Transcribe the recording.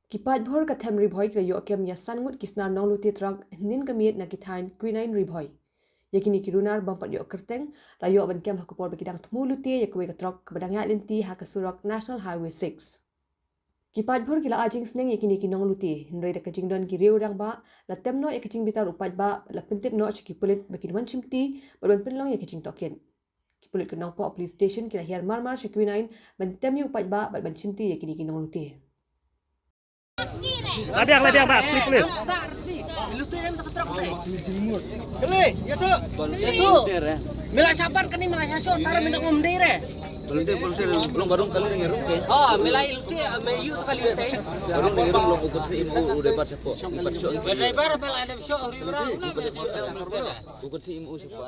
Ki paidbhur ka them Ri-Bhoi ka yo kem ya ngut ki snar Nonglute trok hynnin ka miet na ki thain Quinine Ri-Bhoi. Yakini ki runar bampat yo kyrteng la yo ban kem hakupor bagi thmu lute ya kawei ka trok ka badang iaid lynti ha ka surok National Highway 6. Ki paidbhur kila jingsneng yakini ki Nonglute hynrei da ka jingdon ki riew rangbah la temno ya ka jingbitar paidbah la pyntip no ki Pulit bagi duan shimti ban penlong ya ka jingtokin. Ki Pulit ka Nongpoh Police Station kila hiar marmar shi Quinine ban temu paidbah ban shimti yakini ki Nonglute. Ladang Pak, street police. Kele, ya tu. Mila sabar kan ni mila saso tara minda ngomdere. Belum baru kali ngeruk ke. Oh, mila lute me yu to kali lute. Baru ngeruk lo buku tri ibu udah pas sepo. Pas so. Bedai bar bela ada show ri ora na be. Buku tri ibu sepo.